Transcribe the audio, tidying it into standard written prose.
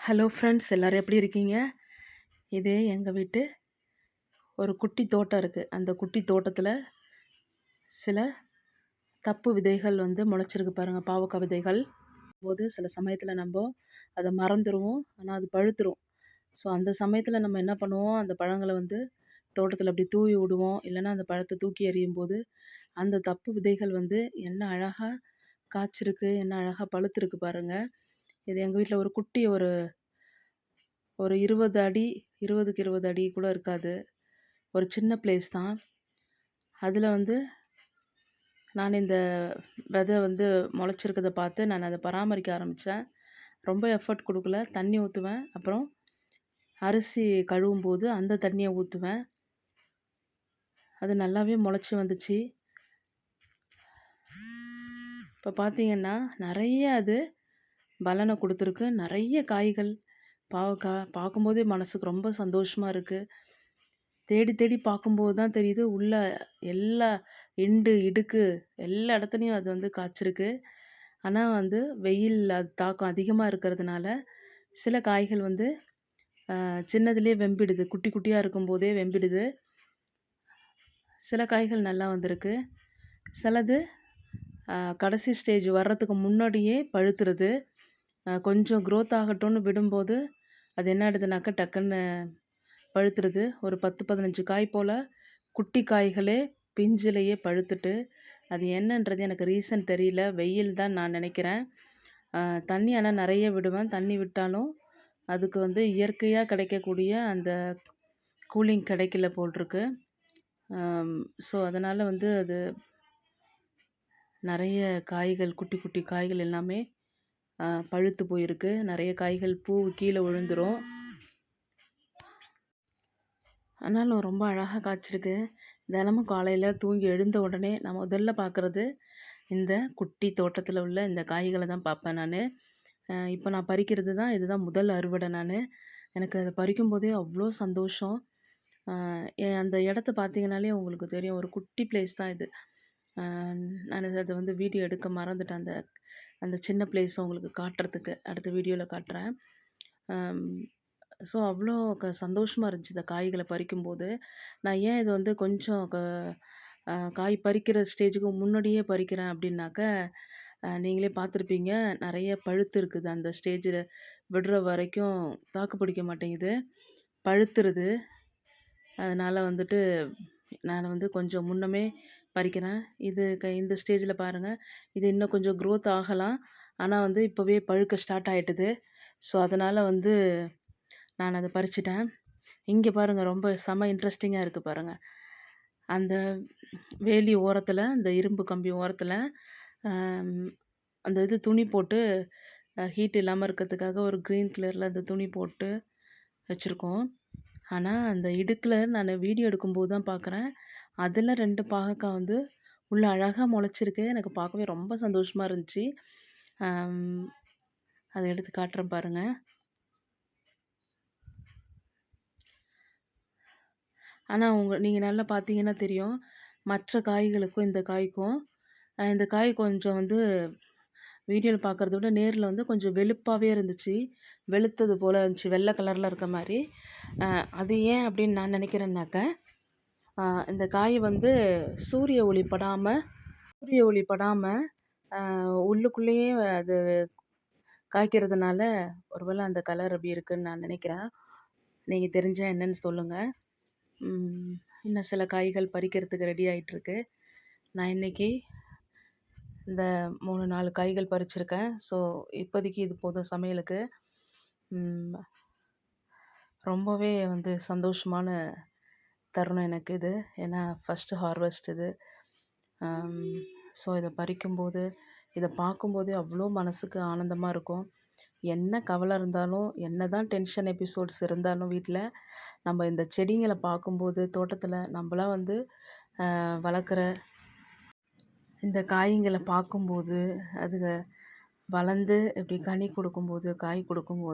Hello friends, எல்லோரும் எப்படி இருக்கீங்க? இது எங்கள் வீட்டு ஒரு குட்டி தோட்டம் இருக்குது. அந்த குட்டி தோட்டத்தில் சில தப்பு விதைகள் முளைச்சிருக்கு பாருங்கள், பாவக்காய் விதைகள். போது சில சமயத்தில் நம்ம அதை மறந்துடுவோம், ஆனால் அது பழுத்துரும். ஸோ அந்த சமயத்தில் நம்ம என்ன பண்ணுவோம், அந்த பழங்களை தோட்டத்தில் அப்படி தூவி விடுவோம். இல்லைன்னா அந்த பழத்தை தூக்கி எறியும் போது அந்த தப்பு விதைகள் என்ன அழகாக காய்ச்சிருக்கு, என்ன அழகாக பழுத்துருக்கு பாருங்கள். இது எங்கள் வீட்டில் ஒரு குட்டி ஒரு 20 அடி 20க்கு 20 அடி கூட இருக்காது. ஒரு சின்ன பிளேஸ் தான். அதில் நான் இந்த விதை முளைச்சிருக்கத பார்த்து நான் அதை பராமரிக்க ஆரம்பித்தேன். ரொம்ப எஃபர்ட் கொடுக்கல. தண்ணி ஊற்றுவேன். அப்புறம் அரிசி கழுவும் போது அந்த தண்ணியை ஊற்றுவேன். அது நல்லாவே முளைச்சி வந்துச்சு. இப்போ பார்த்தீங்கன்னா நிறைய அது பலனை கொடுத்துருக்கு. நிறைய காய்கள், பாவக்காய் பார்க்கும்போதே மனசுக்கு ரொம்ப சந்தோஷமாக இருக்குது. தேடி தேடி பார்க்கும்போது தான் தெரியுது, உள்ள எல்லா இடுக்கு எல்லா இடத்துலையும் அது காய்ச்சிருக்கு. ஆனால் வெயில் அது தாக்கம் அதிகமாக இருக்கிறதுனால சில காய்கள் சின்னதுலேயே வெம்பிடுது. குட்டி குட்டியாக இருக்கும்போதே வெம்பிடுது. சில காய்கள் நல்லா வந்திருக்கு. சிலது கடைசி ஸ்டேஜ் வர்றதுக்கு முன்னாடியே பழுத்துருது. கொஞ்சம் க்ரோத் ஆகட்டும்னு விடும்போது அது என்ன ஆகிடுதுனாக்கா டக்குன்னு பழுத்துருது. ஒரு 10-15 காய் போல் குட்டி காய்களே பிஞ்சிலேயே பழுத்துட்டு, அது என்னன்றது எனக்கு ரீசன் தெரியல. வெயில் தான் நான் நினைக்கிறேன். தண்ணி ஆனால் நிறைய விடுவேன். தண்ணி விட்டாலும் அதுக்கு இயற்கையாக கிடைக்கக்கூடிய அந்த கூலிங் கிடைக்கல போல்ருக்கு. ஸோ அதனால் அது நிறைய காய்கள், குட்டி குட்டி காய்கள் எல்லாமே பழுத்து போயிருக்கு. நிறைய காய்கள் பூ கீழே விழுந்துடும். ஆனாலும் ரொம்ப அழகாக காய்ச்சிருக்கு. தினமும் காலையில் தூங்கி எழுந்த உடனே நான் முதல்ல பார்க்குறது இந்த குட்டி தோட்டத்தில் உள்ள இந்த காய்களை தான் பார்ப்பேன் நான். இப்போ நான் பறிக்கிறது தான், இதுதான் முதல் அறுவடை நான். எனக்கு அதை பறிக்கும்போதே அவ்வளோ சந்தோஷம். அந்த இடத்த பார்த்தீங்கனாலே உங்களுக்கு தெரியும், ஒரு குட்டி பிளேஸ் தான் இது. நான் அதை வீடியோ எடுக்க மறந்துட்டேன். அந்த அந்த சின்ன பிளேஸை உங்களுக்கு காட்டுறதுக்கு அடுத்த வீடியோவில் காட்டுறேன். ஸோ அவ்வளோ சந்தோஷமாக இருந்துச்சு இந்த காய்களை பறிக்கும்போது. நான் ஏன் இது கொஞ்சம் காய் பறிக்கிற ஸ்டேஜுக்கு முன்னாடியே பறிக்கிறேன் அப்படின்னாக்க, நீங்களே பார்த்துருப்பீங்க, நிறைய பழுத்து இருக்குது. அந்த ஸ்டேஜில் விடுற வரைக்கும் தாக்கு பிடிக்க மாட்டேங்குது, பழுத்துருது. அதனால் நான் கொஞ்சம் முன்னமே பறிக்கிறேன். இது இந்த ஸ்டேஜில் பாருங்கள், இது இன்னும் கொஞ்சம் க்ரோத் ஆகலாம். ஆனால் இப்போவே பழுக்க ஸ்டார்ட் ஆகிட்டுது. ஸோ அதனால் நான் அதை பறிச்சிட்டேன். இங்கே பாருங்கள், ரொம்ப செம இன்ட்ரெஸ்டிங்காக இருக்குது பாருங்கள். அந்த வேலி ஓரத்தில், அந்த இரும்பு கம்பி ஓரத்தில் அந்த துணி போட்டு ஹீட் இல்லாமல் இருக்கிறதுக்காக ஒரு க்ரீன் கலரில் அந்த துணி போட்டு வச்சுருக்கோம். ஆனால் அந்த இடுக்கில் நான் வீடியோ எடுக்கும்போது தான் பார்க்குறேன், அதில் 2 பாகக்காய் உள்ள அழகாக முளைச்சிருக்கு. எனக்கு பார்க்கவே ரொம்ப சந்தோஷமாக இருந்துச்சு. அதை எடுத்து காட்டுறேன் பாருங்கள். ஆனால் நீங்கள் நல்லா பார்த்தீங்கன்னா தெரியும், மற்ற காய்களுக்கும் இந்த காய்க்கும் இந்த காய் கொஞ்சம் வீடியோவில் பார்க்குறத விட நேரில் கொஞ்சம் வெளுப்பாகவே இருந்துச்சு. வெளுத்தது போல் இருந்துச்சு, வெள்ளை கலரில் இருக்க மாதிரி. அது ஏன் அப்படின்னு நான் நினைக்கிறேன்னாக்க, இந்த காய் சூரிய ஒளி படாமல் உள்ளுக்குள்ளேயே அது காய்க்கிறதுனால ஒருவேளை அந்த கலர் அப்படி இருக்குதுன்னு நான் நினைக்கிறேன். நீங்கள் தெரிஞ்சால் என்னென்னு சொல்லுங்கள். இன்னும் சில காய்கள் பறிக்கிறதுக்கு ரெடி ஆகிட்டுருக்கு. நான் இன்றைக்கி இந்த 3-4 காய்கள் பறிச்சிருக்கேன். ஸோ இப்போதைக்கு இது போதும் சமையலுக்கு. ரொம்பவே சந்தோஷமான தருணம் எனக்கு இது. ஏன்னா ஃபஸ்ட்டு ஹார்வெஸ்ட் இது. ஸோ இதை பறிக்கும்போது, இதை பார்க்கும்போதே அவ்வளோ மனதுக்கு ஆனந்தமாக இருக்கும். என்ன கவலை இருந்தாலும், என்ன தான் டென்ஷன் எபிசோட்ஸ் இருந்தாலும் வீட்டில், நம்ம இந்த செடிங்களை பார்க்கும்போது, தோட்டத்தில் நம்மளாம் வளர்க்குற இந்த காய்களை பார்க்கும்போது, அதுக வளர்ந்து இப்படி கனி கொடுக்கும்போது, காய் கொடுக்கும்போது